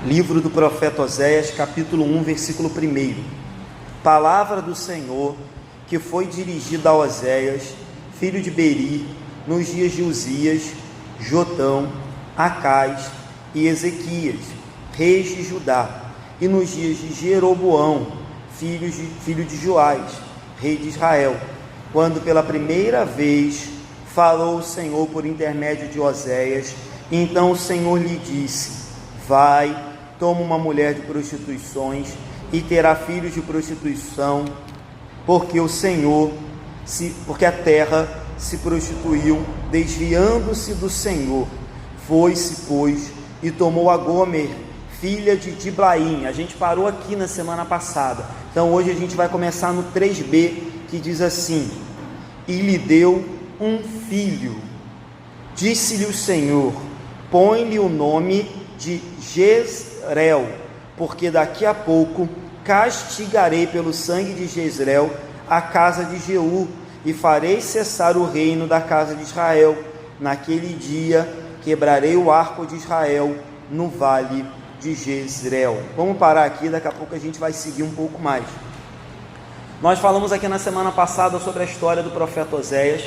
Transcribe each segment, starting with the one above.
Livro do profeta Oséias, capítulo 1, versículo 1. Palavra do Senhor que foi dirigida a Oséias, filho de Beri, nos dias de Uzias, Jotão, Acais e Ezequias, reis de Judá, e nos dias de Jeroboão, filho de Joás, rei de Israel, quando pela primeira vez falou o Senhor por intermédio de Oséias. Então o Senhor lhe disse: vai, toma uma mulher de prostituições e terá filhos de prostituição, porque a terra se prostituiu, desviando-se do Senhor. Foi-se, pois, e tomou a Gomer, filha de Diblaim. A gente parou aqui na semana passada, então hoje a gente vai começar no 3b, que diz assim: e lhe deu um filho. Disse-lhe o Senhor: põe-lhe o nome de Jezreel, porque daqui a pouco castigarei pelo sangue de Jezreel a casa de Jeú, e farei cessar o reino da casa de Israel. Naquele dia quebrarei o arco de Israel no vale de Jezreel. Vamos parar aqui, daqui a pouco a gente vai seguir um pouco mais. Nós falamos aqui na semana passada sobre a história do profeta Oséias,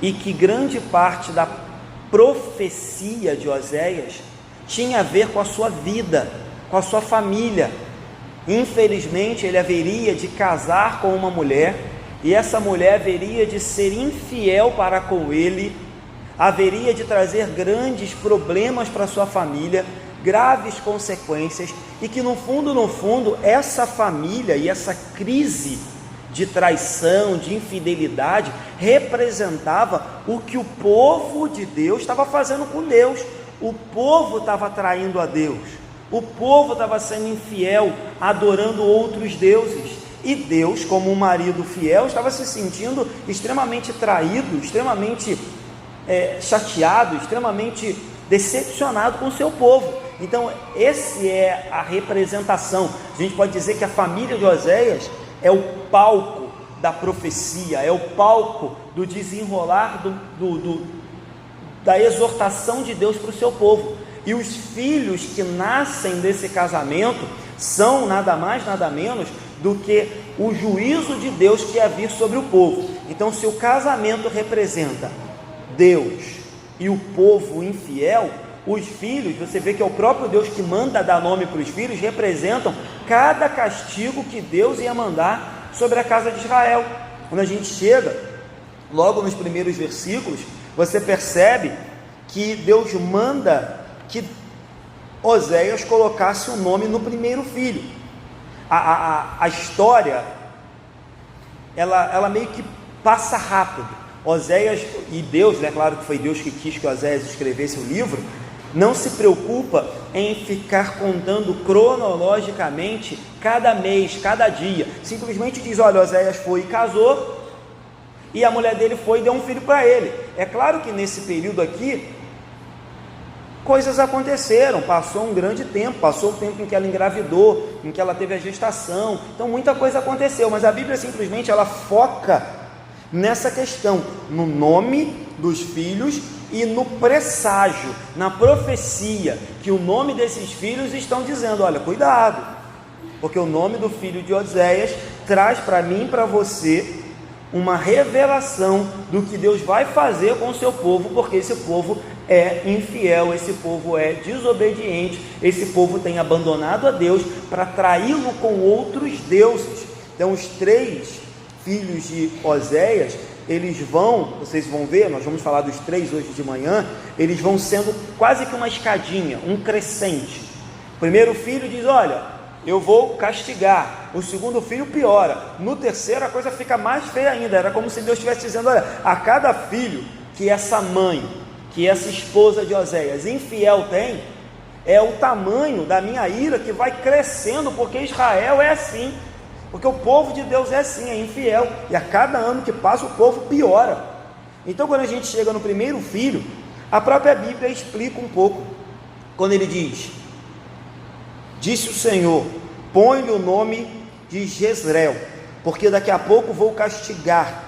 e que grande parte da profecia de Oséias tinha a ver com a sua vida, com a sua família. Infelizmente, ele haveria de casar com uma mulher, e essa mulher haveria de ser infiel para com ele, haveria de trazer grandes problemas para sua família, graves consequências, e que no fundo, essa família e essa crise de traição, de infidelidade, representava o que o povo de Deus estava fazendo com Deus. O povo estava traindo a Deus, o povo estava sendo infiel, adorando outros deuses, e Deus, como um marido fiel, estava se sentindo extremamente traído, extremamente chateado, extremamente decepcionado com o seu povo. Então essa é a representação. A gente pode dizer que a família de Oséias é o palco da profecia, é o palco do desenrolar da exortação de Deus para o seu povo. E os filhos que nascem desse casamento são nada mais, nada menos do que o juízo de Deus que ia vir sobre o povo. Então, se o casamento representa Deus e o povo infiel, os filhos, você vê que é o próprio Deus que manda dar nome para os filhos, representam cada castigo que Deus ia mandar sobre a casa de Israel. Quando a gente chega logo nos primeiros versículos, você percebe que Deus manda que Oséias colocasse o nome no primeiro filho. A história, ela meio que passa rápido. Oséias, e Deus, claro que foi Deus que quis que Oséias escrevesse o livro, não se preocupa em ficar contando cronologicamente cada mês, cada dia. Simplesmente diz: olha, Oséias foi e casou, e a mulher dele foi e deu um filho para ele. É claro que nesse período aqui, coisas aconteceram, passou um grande tempo, passou o tempo em que ela engravidou, em que ela teve a gestação, então muita coisa aconteceu, mas a Bíblia simplesmente ela foca nessa questão, no nome dos filhos e no presságio, na profecia, que o nome desses filhos estão dizendo: olha, cuidado, porque o nome do filho de Oséias traz para mim e para você uma revelação do que Deus vai fazer com o seu povo, porque esse povo é infiel, esse povo é desobediente, esse povo tem abandonado a Deus para traí-lo com outros deuses. Então os três filhos de Oséias, vocês vão ver, nós vamos falar dos três hoje de manhã, eles vão sendo quase que uma escadinha, um crescente. O primeiro filho diz: olha, eu vou castigar. O segundo filho piora. No terceiro a coisa fica mais feia ainda. Era como se Deus estivesse dizendo: olha, a cada filho que essa mãe, que essa esposa de Oséias infiel tem, é o tamanho da minha ira que vai crescendo, porque Israel é assim, porque o povo de Deus é assim, é infiel, e a cada ano que passa o povo piora. Então quando a gente chega no primeiro filho, a própria Bíblia explica um pouco, quando ele diz: disse o Senhor, põe-lhe o nome de Jezreel, porque daqui a pouco vou castigar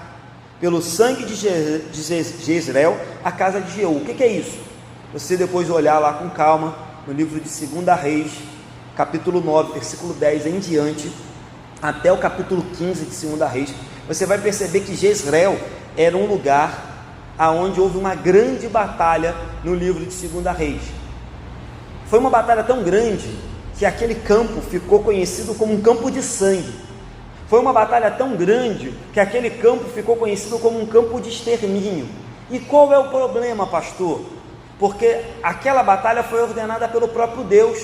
pelo sangue de Jezreel a casa de Jeú. O que é isso? Você depois olhar lá com calma no livro de 2 Reis, capítulo 9, versículo 10 em diante, até o capítulo 15 de 2 Reis, você vai perceber que Jezreel era um lugar aonde houve uma grande batalha no livro de 2 Reis. Foi uma batalha tão grande que aquele campo ficou conhecido como um campo de sangue. Foi uma batalha tão grande que aquele campo ficou conhecido como um campo de extermínio. E qual é o problema, pastor? Porque aquela batalha foi ordenada pelo próprio Deus.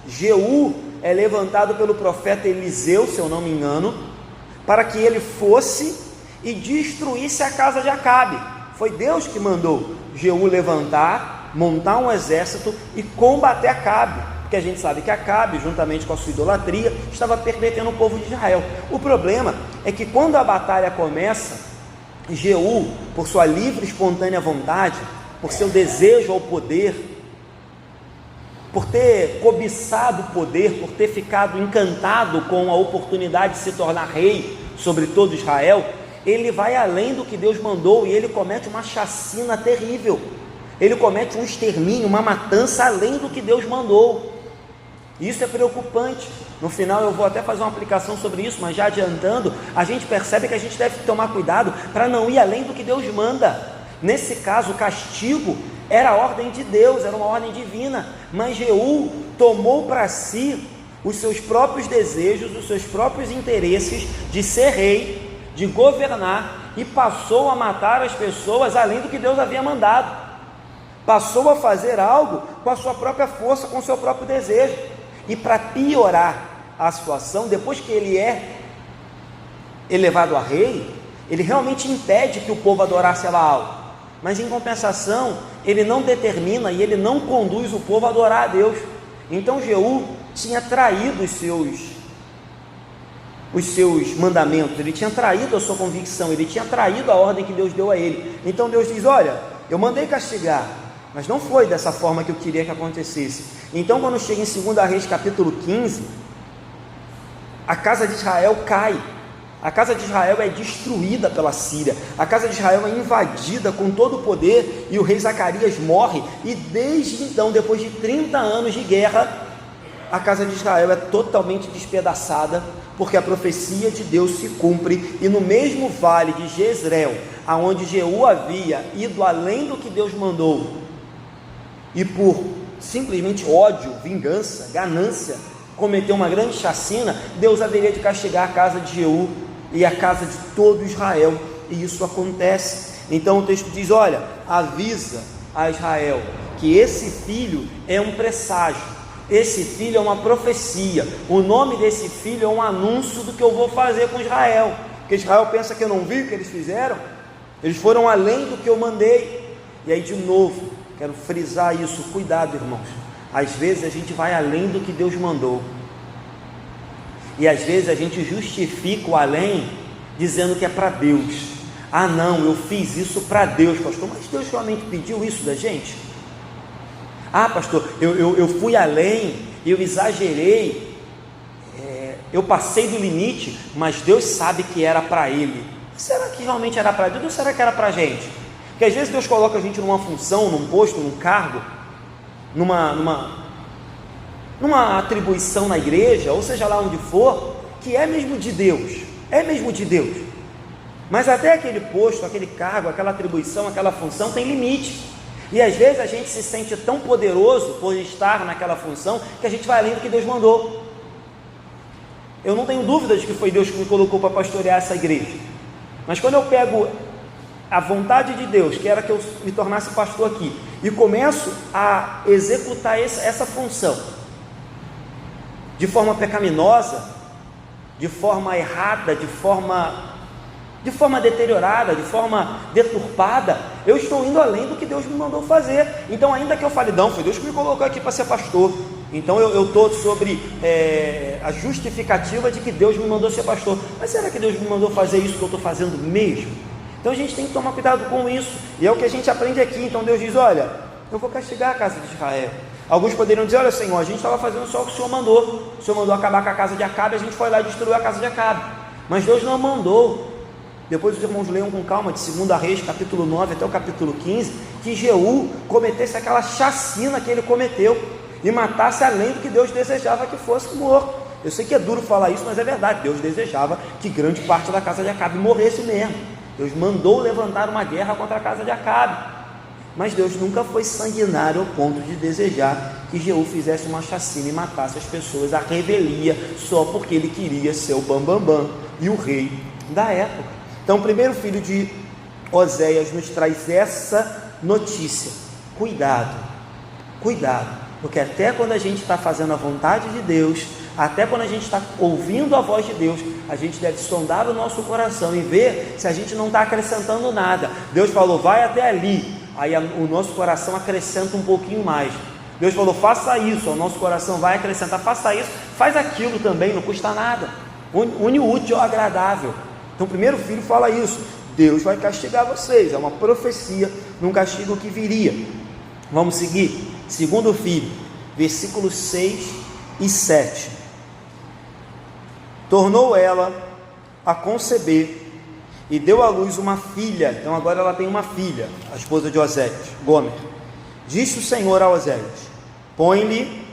Jeú é levantado pelo profeta Eliseu, se eu não me engano, para que ele fosse e destruísse a casa de Acabe. Foi Deus que mandou Jeú levantar, montar um exército e combater Acabe, porque a gente sabe que Acabe, juntamente com a sua idolatria, estava pervertendo o povo de Israel. O problema é que quando a batalha começa, Jeú, por sua livre e espontânea vontade, por seu desejo ao poder, por ter cobiçado o poder, por ter ficado encantado com a oportunidade de se tornar rei sobre todo Israel, ele vai além do que Deus mandou e ele comete uma chacina terrível. Ele comete um extermínio, uma matança além do que Deus mandou. Isso é preocupante. No final eu vou até fazer uma aplicação sobre isso, mas já adiantando, a gente percebe que a gente deve tomar cuidado para não ir além do que Deus manda. Nesse caso, o castigo era a ordem de Deus, era uma ordem divina, mas Jeú tomou para si os seus próprios desejos, os seus próprios interesses de ser rei, de governar, e passou a matar as pessoas além do que Deus havia mandado. Passou a fazer algo com a sua própria força, com o seu próprio desejo. E para piorar a situação, depois que ele é elevado a rei, ele realmente impede que o povo adorasse a Baal, mas em compensação, ele não determina e ele não conduz o povo a adorar a Deus. Então Jeú tinha traído os seus mandamentos, ele tinha traído a sua convicção, ele tinha traído a ordem que Deus deu a ele. Então Deus diz: olha, eu mandei castigar, mas não foi dessa forma que eu queria que acontecesse. Então quando chega em 2 Reis capítulo 15, a casa de Israel cai, a casa de Israel é destruída pela Síria, a casa de Israel é invadida com todo o poder, e o rei Zacarias morre, e desde então, depois de 30 anos de guerra, a casa de Israel é totalmente despedaçada, porque a profecia de Deus se cumpre, e no mesmo vale de Jezreel, aonde Jeú havia ido além do que Deus mandou, e por simplesmente ódio, vingança, ganância, cometeu uma grande chacina, Deus haveria de castigar a casa de Jeú e a casa de todo Israel, e isso acontece. Então o texto diz: olha, avisa a Israel que esse filho é um presságio, esse filho é uma profecia, o nome desse filho é um anúncio do que eu vou fazer com Israel, porque Israel pensa que eu não vi o que eles fizeram, eles foram além do que eu mandei. E aí de novo, quero frisar isso, cuidado, irmãos, às vezes a gente vai além do que Deus mandou, e às vezes a gente justifica o além, dizendo que é para Deus. Ah não, eu fiz isso para Deus, pastor, mas Deus realmente pediu isso da gente? Ah pastor, eu fui além, eu exagerei, eu passei do limite, mas Deus sabe que era para Ele. Será que realmente era para Deus ou será que era para a gente? Porque às vezes Deus coloca a gente numa função, num posto, num cargo, numa atribuição na igreja, ou seja lá onde for, que é mesmo de Deus, mas até aquele posto, aquele cargo, aquela atribuição, aquela função tem limite, e às vezes a gente se sente tão poderoso por estar naquela função, que a gente vai além do que Deus mandou. Eu não tenho dúvida de que foi Deus que me colocou para pastorear essa igreja, mas quando eu pego a vontade de Deus, que era que eu me tornasse pastor aqui, e começo a executar essa função de forma pecaminosa, de forma errada, de forma deteriorada, de forma deturpada, eu estou indo além do que Deus me mandou fazer. Então ainda que eu fale, não, foi Deus que me colocou aqui para ser pastor, então eu estou sobre a justificativa de que Deus me mandou ser pastor, mas será que Deus me mandou fazer isso que eu estou fazendo mesmo? Então a gente tem que tomar cuidado com isso, e é o que a gente aprende aqui. Então Deus diz: olha, eu vou castigar a casa de Israel. Alguns poderiam dizer: olha Senhor, a gente estava fazendo só o que o Senhor mandou, o Senhor mandou acabar com a casa de Acabe, a gente foi lá e destruiu a casa de Acabe, mas Deus não mandou. Depois os irmãos leiam com calma de 2 Reis, capítulo 9 até o capítulo 15, que Jeú cometesse aquela chacina que ele cometeu. e matasse além do que Deus desejava que fosse morto. Eu sei que é duro falar isso, mas é verdade. Deus desejava que grande parte da casa de Acabe morresse mesmo. Deus mandou levantar uma guerra contra a casa de Acabe. Mas Deus nunca foi sanguinário ao ponto de desejar que Jeú fizesse uma chacina e matasse as pessoas à revelia, só porque ele queria ser o bambambam e o rei da época. Então o primeiro filho de Oséias nos traz essa notícia: cuidado, porque até quando a gente está fazendo a vontade de Deus, até quando a gente está ouvindo a voz de Deus, a gente deve sondar o nosso coração e ver se a gente não está acrescentando nada. Deus falou, vai até ali, aí o nosso coração acrescenta um pouquinho mais. Deus falou, faça isso, o nosso coração vai acrescentar, faça isso, faz aquilo também, não custa nada, une o útil ao agradável. Então o primeiro filho fala isso: Deus vai castigar vocês, é uma profecia num castigo que viria. Vamos seguir. Segundo filho, versículos 6 e 7. Tornou ela a conceber e deu à luz uma filha. Então agora ela tem uma filha, a esposa de Oséias, Gomer. Disse o Senhor a Oséias: põe-lhe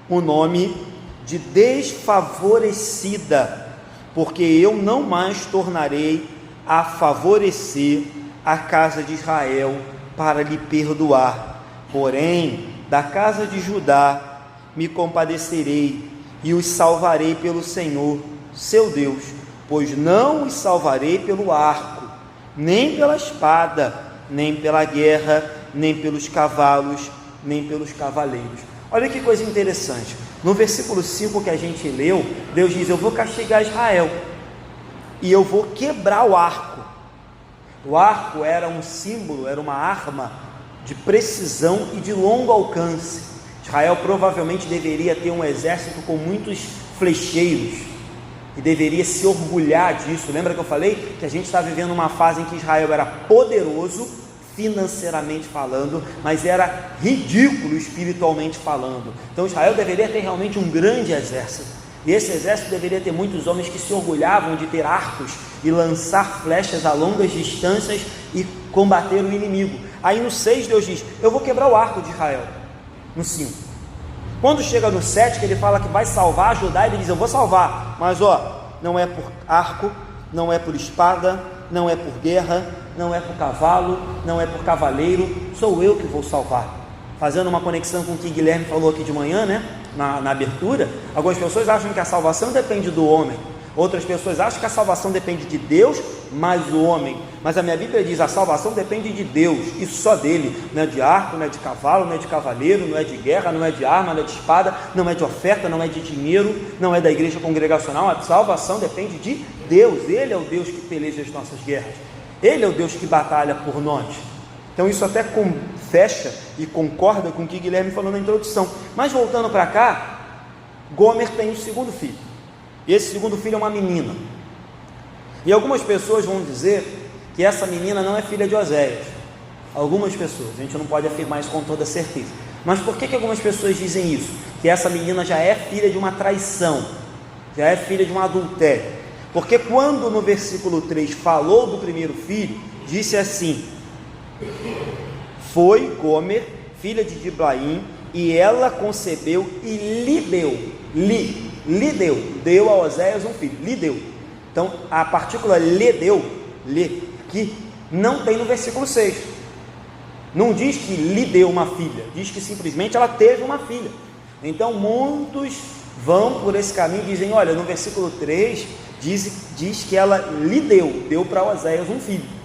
o nome de desfavorecida, porque eu não mais tornarei a favorecer a casa de Israel para lhe perdoar. Porém, da casa de Judá me compadecerei e os salvarei pelo Senhor, seu Deus, pois não os salvarei pelo arco, nem pela espada, nem pela guerra, nem pelos cavalos, nem pelos cavaleiros. Olha que coisa interessante. No versículo 5 que a gente leu, Deus diz: eu vou castigar Israel e eu vou quebrar o arco. O arco era um símbolo, era uma arma de precisão e de longo alcance. Israel provavelmente deveria ter um exército com muitos flecheiros e deveria se orgulhar disso. Lembra que eu falei que a gente está vivendo uma fase em que Israel era poderoso financeiramente falando, mas era ridículo espiritualmente falando. Então Israel deveria ter realmente um grande exército, e esse exército deveria ter muitos homens que se orgulhavam de ter arcos e lançar flechas a longas distâncias e combater o inimigo. Aí no 6 Deus diz: eu vou quebrar o arco de Israel. No 5, quando chega no 7, que ele fala que vai salvar, Judá, ele diz: eu vou salvar, mas não é por arco, não é por espada, não é por guerra, não é por cavalo, não é por cavaleiro, sou eu que vou salvar. Fazendo uma conexão com o que Guilherme falou aqui de manhã, né? Na abertura, algumas pessoas acham que a salvação depende do homem, outras pessoas acham que a salvação depende de Deus mais o homem, mas a minha Bíblia diz: a salvação depende de Deus e só dele. Não é de arco, não é de cavalo, não é de cavaleiro, não é de guerra, não é de arma, não é de espada, não é de oferta, não é de dinheiro, não é da igreja congregacional. A salvação depende de Deus. Ele é o Deus que peleja as nossas guerras, Ele é o Deus que batalha por nós. Então isso até fecha e concorda com o que Guilherme falou na introdução. Mas voltando para cá, Gomer tem um segundo filho, e esse segundo filho é uma menina, e algumas pessoas vão dizer que essa menina não é filha de Oséias. Algumas pessoas, a gente não pode afirmar isso com toda certeza, mas por que algumas pessoas dizem isso? Que essa menina já é filha de uma traição, já é filha de um adultério. Porque quando no versículo 3 falou do primeiro filho, disse assim: foi Gomer, filha de Diblaim, e ela concebeu e lhe deu a Oséias um filho, lhe deu. Então a partícula lhe deu, aqui, não tem no versículo 6, não diz que lhe deu uma filha, diz que simplesmente ela teve uma filha. Então muitos vão por esse caminho e dizem: olha, no versículo 3 diz que ela lhe deu para Oséias um filho.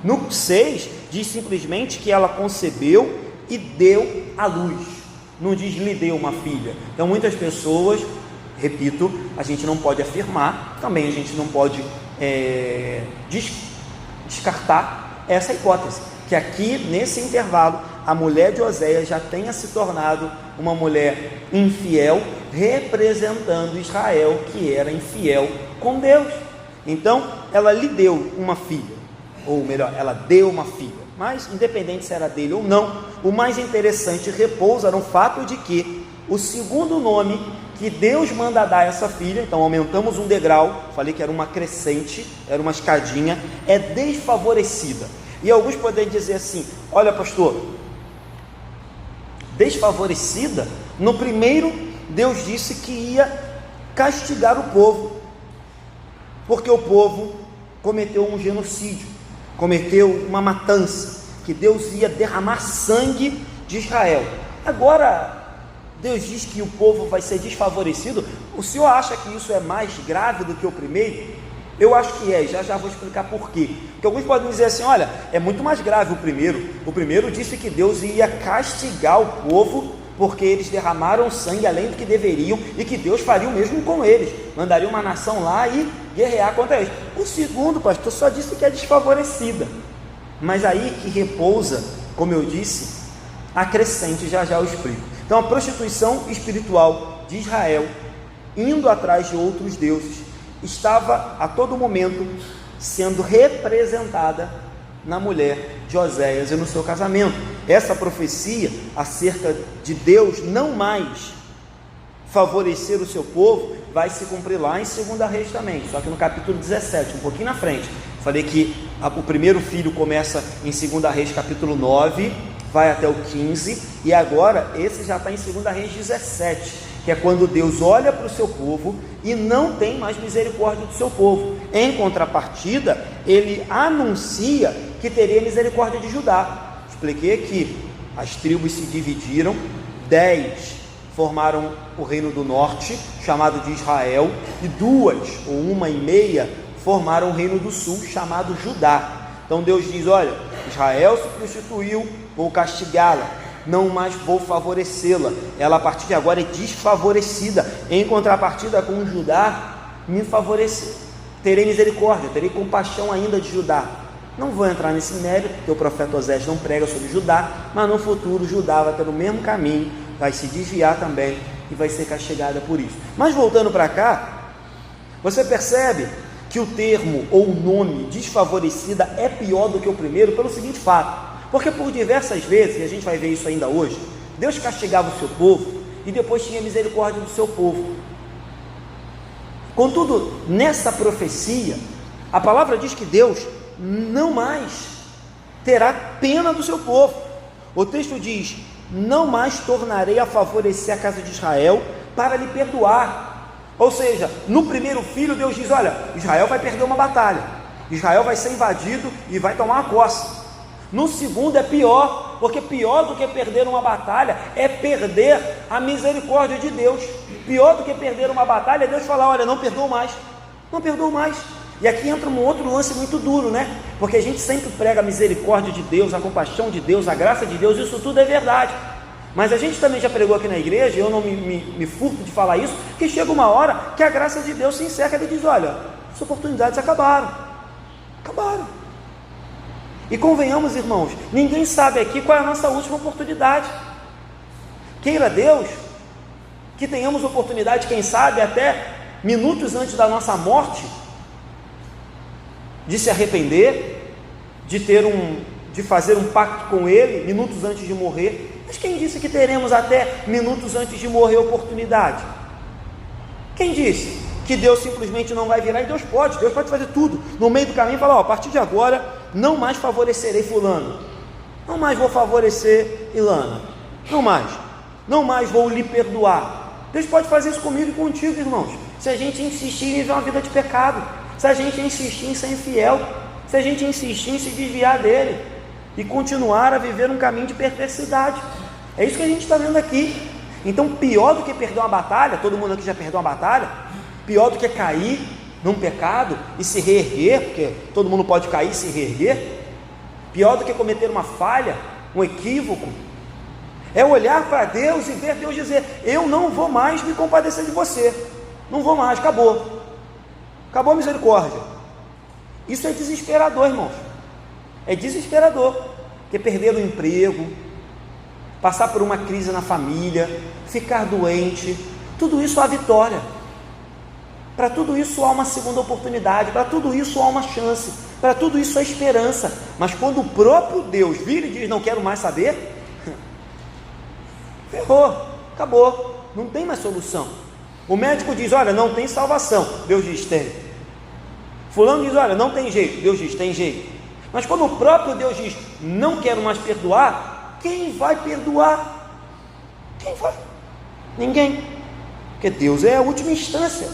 No 6 diz simplesmente que ela concebeu e deu à luz, não diz lhe deu uma filha. Então muitas pessoas, repito, a gente não pode afirmar, também a gente não pode descartar essa hipótese, que aqui nesse intervalo a mulher de Oséias já tenha se tornado uma mulher infiel, representando Israel, que era infiel com Deus. Então ela lhe deu uma filha, ou melhor, ela deu uma filha. Mas independente se era dele ou não, o mais interessante repousa no fato de que o segundo nome que Deus manda dar a essa filha, então aumentamos um degrau, falei que era uma crescente, era uma escadinha, é desfavorecida. E alguns podem dizer assim: olha pastor, desfavorecida? No primeiro, Deus disse que ia castigar o povo, porque o povo cometeu um genocídio, cometeu uma matança, que Deus ia derramar sangue de Israel. Agora, Deus diz que o povo vai ser desfavorecido. O senhor acha que isso é mais grave do que o primeiro? Eu acho que é, já vou explicar por quê. Porque alguns podem dizer assim, olha, é muito mais grave o primeiro. O primeiro disse que Deus ia castigar o povo, porque eles derramaram sangue além do que deveriam, e que Deus faria o mesmo com eles, mandaria uma nação lá e guerrear contra eles. O segundo, pastor, só disse que é desfavorecida, mas aí que repousa, como eu disse, a crescente, já eu explico. Então a prostituição espiritual de Israel, indo atrás de outros deuses, estava a todo momento sendo representada na mulher de Oséias e no seu casamento. Essa profecia acerca de Deus não mais favorecer o seu povo vai se cumprir lá em 2 Reis também, só que no capítulo 17, um pouquinho na frente. Falei que o primeiro filho começa em 2 Reis capítulo 9, vai até o 15, e agora esse já está em 2 Reis 17, que é quando Deus olha para o seu povo e não tem mais misericórdia do seu povo. Em contrapartida, ele anuncia que teria misericórdia de Judá. Expliquei que as tribos se dividiram, 10 formaram o reino do norte, chamado de Israel, e 2 ou 1,5 formaram o reino do sul, chamado Judá. Então Deus diz, olha, Israel se prostituiu, vou castigá-la, não mais vou favorecê-la, ela a partir de agora é desfavorecida. Em contrapartida com Judá, me favorecer, terei misericórdia, terei compaixão ainda de Judá. Não vou entrar nesse mérito, porque o profeta Osés não prega sobre Judá, mas no futuro Judá vai ter o mesmo caminho, vai se desviar também e vai ser castigada por isso. Mas voltando para cá, você percebe que o termo ou o nome desfavorecida é pior do que o primeiro pelo seguinte fato, porque por diversas vezes, e a gente vai ver isso ainda hoje, Deus castigava o seu povo e depois tinha misericórdia do seu povo. Contudo, nessa profecia, a palavra diz que Deus não mais terá pena do seu povo. O texto diz, não mais tornarei a favorecer a casa de Israel para lhe perdoar. Ou seja, no primeiro filho Deus diz, olha, Israel vai perder uma batalha, Israel vai ser invadido e vai tomar uma coça. No segundo é pior, porque pior do que perder uma batalha é perder a misericórdia de Deus. Pior do que perder uma batalha é Deus falar, olha, não perdoo mais, não perdoo mais. E aqui entra um outro lance muito duro, né? Porque a gente sempre prega a misericórdia de Deus, a compaixão de Deus, a graça de Deus, isso tudo é verdade. Mas a gente também já pregou aqui na igreja, e eu não me furto de falar isso, que chega uma hora que a graça de Deus se encerra, ele diz, olha, as oportunidades acabaram. E convenhamos, irmãos, ninguém sabe aqui qual é a nossa última oportunidade. Queira Deus que tenhamos oportunidade, quem sabe até minutos antes da nossa morte, de se arrepender, de fazer um pacto com Ele, minutos antes de morrer. Mas quem disse que teremos até minutos antes de morrer oportunidade? Quem disse que Deus simplesmente não vai virar? E Deus pode fazer tudo, no meio do caminho falar, a partir de agora, não mais favorecerei fulano, não mais vou favorecer Ilana, não mais vou lhe perdoar. Deus pode fazer isso comigo e contigo, irmãos, se a gente insistir em viver uma vida de pecado, se a gente insistir em ser infiel, se a gente insistir em se desviar dele e continuar a viver um caminho de perversidade. É isso que a gente está vendo aqui. Então, pior do que perder uma batalha, todo mundo aqui já perdeu uma batalha, pior do que cair num pecado e se reerguer, porque todo mundo pode cair e se reerguer, pior do que cometer uma falha, um equívoco, é olhar para Deus e ver Deus dizer, eu não vou mais me compadecer de você, não vou mais, acabou a misericórdia. Isso é desesperador, irmãos, é desesperador, porque perder o emprego, passar por uma crise na família, ficar doente, tudo isso há vitória, para tudo isso há uma segunda oportunidade, para tudo isso há uma chance, para tudo isso há esperança. Mas quando o próprio Deus vira e diz, não quero mais saber, ferrou, acabou, não tem mais solução. O médico diz, olha, não tem salvação, Deus diz, tem. Fulano diz, olha, não tem jeito, Deus diz, tem jeito. Mas quando o próprio Deus diz, não quero mais perdoar, quem vai perdoar? Quem vai? Ninguém, porque Deus é a última instância,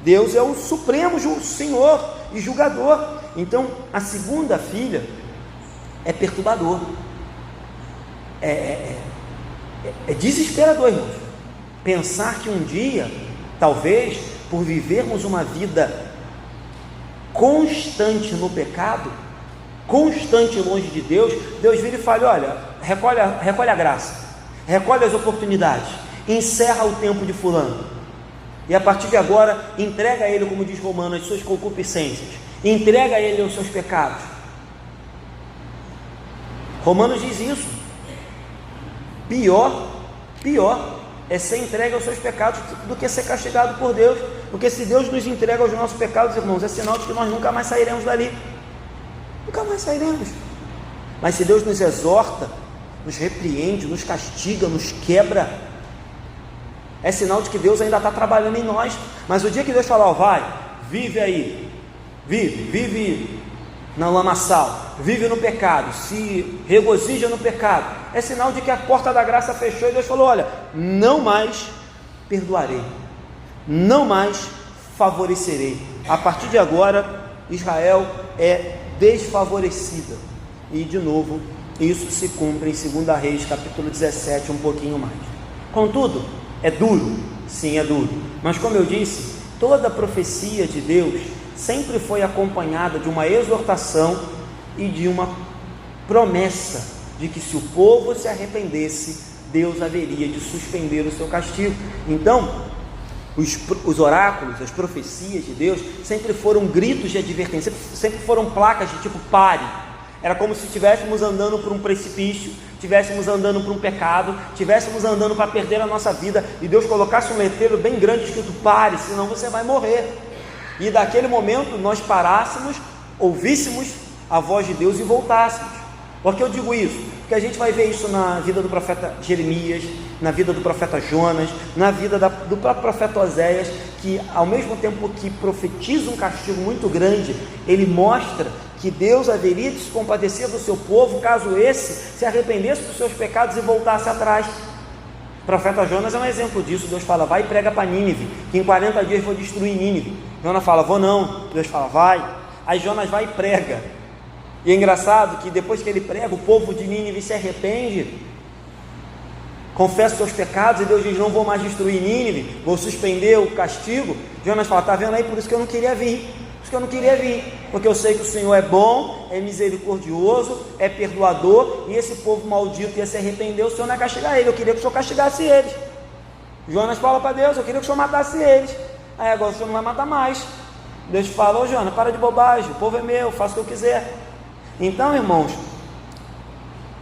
Deus é o supremo Senhor e julgador. Então a segunda filha é perturbador, é desesperador, irmãos, pensar que um dia, talvez, por vivermos uma vida constante no pecado, constante longe de Deus, Deus vira e fala: olha, recolhe a graça, recolhe as oportunidades, encerra o tempo de fulano, e a partir de agora, entrega a ele, como diz Romano, as suas concupiscências, entrega a ele os seus pecados. Romanos diz isso. Pior é ser entregue aos seus pecados do que ser castigado por Deus, porque se Deus nos entrega aos nossos pecados, irmãos, é sinal de que nós nunca mais sairemos dali, nunca mais sairemos. Mas se Deus nos exorta, nos repreende, nos castiga, nos quebra, é sinal de que Deus ainda está trabalhando em nós. Mas o dia que Deus falar: ó, vai, vive aí, vive na lamaçal, vive no pecado, se regozija no pecado, é sinal de que a porta da graça fechou, e Deus falou: olha, não mais perdoarei, não mais favorecerei. A partir de agora, Israel é desfavorecida. E de novo, isso se cumpre em 2 Reis, capítulo 17, um pouquinho mais. Contudo, é duro? Sim, é duro. Mas como eu disse, toda profecia de Deus sempre foi acompanhada de uma exortação e de uma promessa de que, se o povo se arrependesse, Deus haveria de suspender o seu castigo. Então, os oráculos, as profecias de Deus sempre foram gritos de advertência, sempre foram placas de tipo: pare. Era como se estivéssemos andando por um precipício, estivéssemos andando por um pecado, estivéssemos andando para perder a nossa vida, e Deus colocasse um letreiro bem grande escrito: pare, senão você vai morrer. E daquele momento nós parássemos, ouvíssemos a voz de Deus e voltássemos. Por que eu digo isso? Porque a gente vai ver isso na vida do profeta Jeremias, na vida do profeta Jonas, na vida do próprio profeta Oséias, que ao mesmo tempo que profetiza um castigo muito grande, ele mostra que Deus haveria de se compadecer do seu povo, caso esse se arrependesse dos seus pecados e voltasse atrás. O profeta Jonas é um exemplo disso. Deus fala: vai e prega para Nínive, que em 40 dias vou destruir Nínive. Jonas fala: vou não. Deus fala: vai. Aí Jonas vai e prega, e é engraçado que depois que ele prega, o povo de Nínive se arrepende, confessa seus pecados, e Deus diz: não vou mais destruir Nínive, vou suspender o castigo. Jonas fala: está vendo aí, por isso que eu não queria vir, porque eu sei que o Senhor é bom, é misericordioso, é perdoador, e esse povo maldito ia se arrepender, o Senhor não ia castigar ele, eu queria que o Senhor castigasse eles. Jonas fala para Deus: eu queria que o Senhor matasse eles. Aí agora o Senhor não vai matar mais. Deus fala: ô Jonas, para de bobagem, o povo é meu, faço o que eu quiser. Então, irmãos,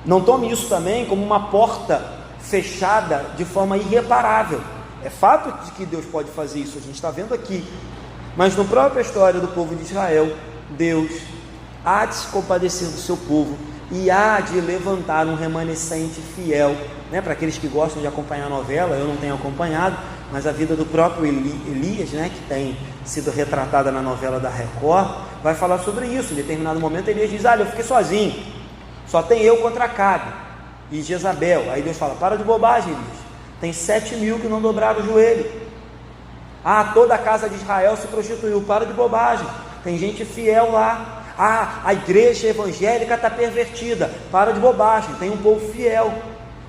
não tome isso também como uma porta fechada de forma irreparável. É fato de que Deus pode fazer isso, a gente está vendo aqui, mas na própria história do povo de Israel, Deus há de se compadecer do seu povo e há de levantar um remanescente fiel, né? Para aqueles que gostam de acompanhar a novela, eu não tenho acompanhado, mas a vida do próprio Elias, né, que tem sido retratada na novela da Record, vai falar sobre isso. Em determinado momento Elias diz: olha, eu fiquei sozinho, só tem eu contra Acabe e Jezabel. Aí Deus fala: para de bobagem, Elias, tem 7.000 que não dobraram o joelho. Toda a casa de Israel se prostituiu, para de bobagem, tem gente fiel lá. A igreja evangélica está pervertida, para de bobagem, tem um povo fiel,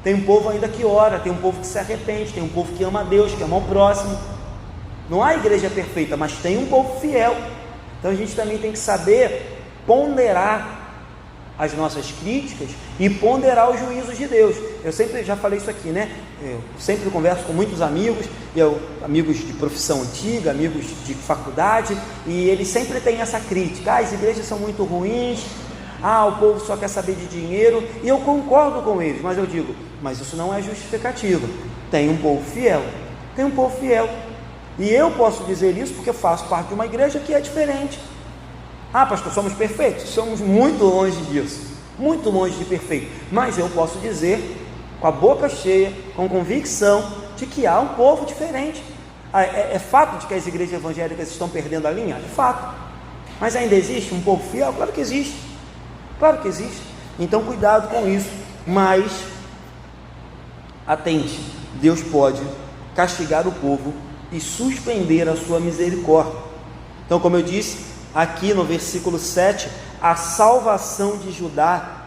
tem um povo ainda que ora, tem um povo que se arrepende, tem um povo que ama a Deus, que ama o próximo. Não há igreja perfeita, mas tem um povo fiel. Então a gente também tem que saber ponderar as nossas críticas e ponderar os juízos de Deus. Eu sempre já falei isso aqui, né? Eu sempre converso com muitos amigos, amigos de profissão antiga, amigos de faculdade, e eles sempre têm essa crítica: as igrejas são muito ruins, o povo só quer saber de dinheiro, e eu concordo com eles, mas eu digo: mas isso não é justificativa. Tem um povo fiel, e eu posso dizer isso porque faço parte de uma igreja que é diferente. Pastor, somos perfeitos? Somos muito longe disso, muito longe de perfeito, mas eu posso dizer com a boca cheia, com convicção, de que há um povo diferente. É fato de que as igrejas evangélicas estão perdendo a linha? É fato. Mas ainda existe um povo fiel? Claro que existe, então cuidado com isso. Mas atente, Deus pode castigar o povo e suspender a sua misericórdia. Então, como eu disse, aqui no versículo 7, a salvação de Judá,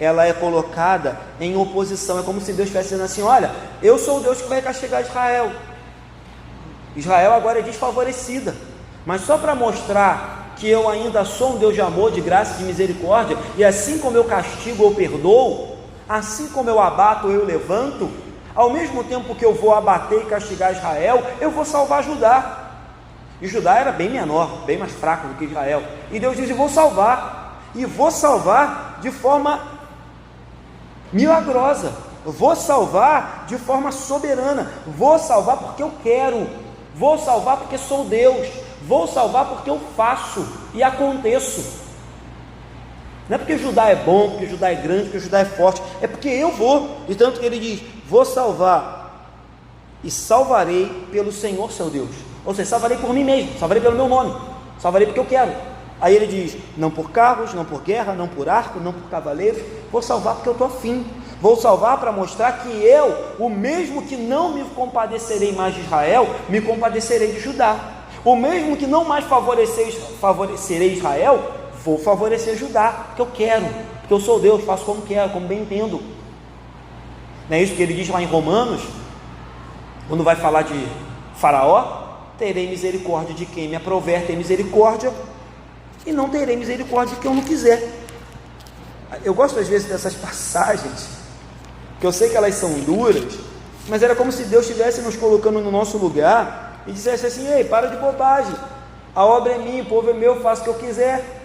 ela é colocada em oposição. É como se Deus estivesse dizendo assim: olha, eu sou o Deus que vai castigar Israel. Israel agora é desfavorecida, mas só para mostrar que eu ainda sou um Deus de amor, de graça e de misericórdia, e assim como eu castigo, eu perdoo, assim como eu abato, eu levanto, ao mesmo tempo que eu vou abater e castigar Israel, eu vou salvar Judá. E Judá era bem menor, bem mais fraco do que Israel, e Deus diz: eu vou salvar, e vou salvar de forma milagrosa, vou salvar de forma soberana, vou salvar porque eu quero, vou salvar porque sou Deus, vou salvar porque eu faço e aconteço. Não é porque Judá é bom, porque Judá é grande, porque Judá é forte, é porque eu vou. E tanto que ele diz: vou salvar, e salvarei pelo Senhor seu Deus. Ou seja, salvarei por mim mesmo, salvarei pelo meu nome, salvarei porque eu quero. Aí ele diz: não por carros, não por guerra, não por arco, não por cavaleiros, vou salvar porque eu estou afim. Vou salvar para mostrar que eu, o mesmo que não me compadecerei mais de Israel, me compadecerei de Judá. O mesmo que não mais favorecerei Israel, vou favorecer Judá, porque eu quero, porque eu sou Deus, faço como quero, como bem entendo. Não é isso que ele diz lá em Romanos, quando vai falar de Faraó: terei misericórdia de quem me aprouver ter misericórdia, e não terei misericórdia de quem eu não quiser. Eu gosto às vezes dessas passagens, que eu sei que elas são duras, mas era como se Deus estivesse nos colocando no nosso lugar e dissesse assim: ei, para de bobagem, a obra é minha, o povo é meu, faço o que eu quiser.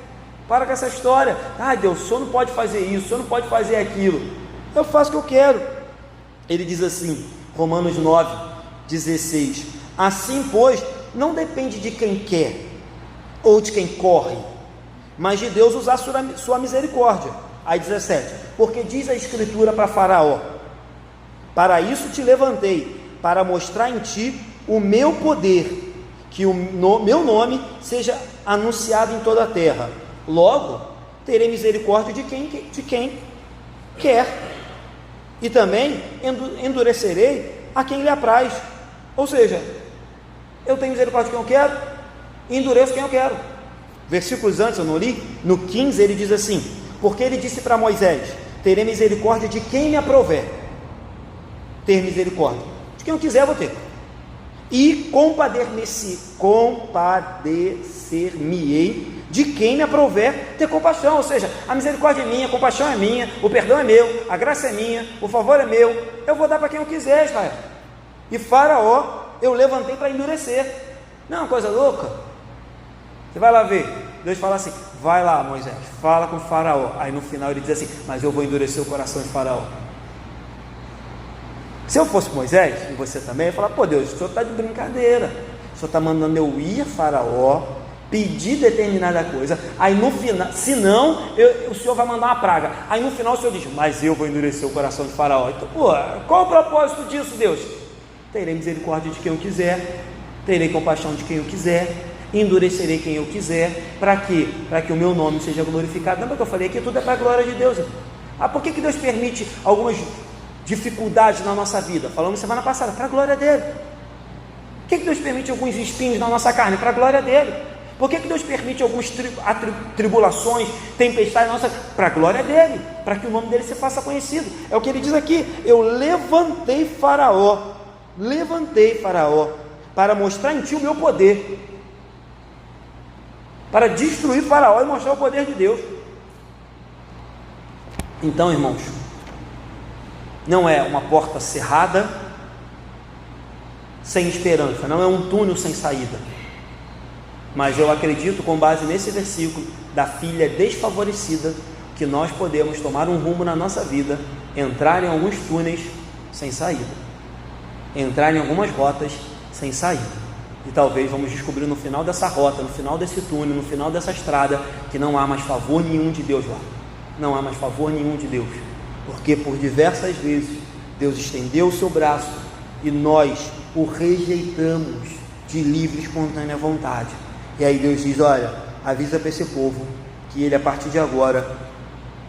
Para com essa história: ah, Deus, o senhor não pode fazer isso, o senhor não pode fazer aquilo. Eu faço o que eu quero. Ele diz assim, Romanos 9:16: assim, pois, não depende de quem quer ou de quem corre, mas de Deus usar sua misericórdia. Aí 17: porque diz a Escritura para Faraó: para isso te levantei, para mostrar em ti o meu poder, que meu nome seja anunciado em toda a terra. Logo, terei misericórdia de quem quer, e também endurecerei a quem lhe apraz. Ou seja, eu tenho misericórdia de quem eu quero, e endureço quem eu quero. Versículos antes, eu não li, no 15 ele diz assim: porque ele disse para Moisés: terei misericórdia de quem me aprouver. Ter misericórdia de quem eu quiser, eu vou ter. E compadecer-me-ei de quem me aprouver ter compaixão. Ou seja, a misericórdia é minha, a compaixão é minha, o perdão é meu, a graça é minha, o favor é meu, eu vou dar para quem eu quiser, Israel. E Faraó eu levantei para endurecer. Não é uma coisa louca? Você vai lá ver, Deus fala assim: vai lá, Moisés, fala com Faraó. Aí no final ele diz assim: mas eu vou endurecer o coração de Faraó. Se eu fosse Moisés, e você também, eu ia falar: pô, Deus, o senhor está de brincadeira, o senhor está mandando eu ir a Faraó, pedir determinada coisa, aí no final, senão o senhor vai mandar uma praga. Aí no final o senhor diz: mas eu vou endurecer o coração de Faraó. Então, pô, qual o propósito disso, Deus? Terei misericórdia de quem eu quiser, terei compaixão de quem eu quiser, endurecerei quem eu quiser. Para quê? Para que o meu nome seja glorificado. Lembra que eu falei que tudo é para a glória de Deus? Ah, por que Deus permite algumas dificuldades na nossa vida? Falamos semana passada, para a glória dele. Por que Deus permite alguns espinhos na nossa carne? Para a glória dele. Por que Deus permite algumas tribulações, tempestades na nossa carne? Para a glória dele, para que o nome dele se faça conhecido. É o que ele diz aqui: eu levantei Faraó para mostrar em ti o meu poder, para destruir Faraó e mostrar o poder de Deus. Então, irmãos, não é uma porta cerrada sem esperança, não é um túnel sem saída, mas eu acredito, com base nesse versículo da filha desfavorecida, que nós podemos tomar um rumo na nossa vida, entrar em alguns túneis sem saída, entrar em algumas rotas sem saída, e talvez vamos descobrir no final dessa rota, no final desse túnel, no final dessa estrada, que não há mais favor nenhum de Deus lá, não há mais favor nenhum de Deus, porque por diversas vezes Deus estendeu o seu braço e nós o rejeitamos de livre e espontânea vontade. E aí Deus diz: olha, avisa para esse povo que ele a partir de agora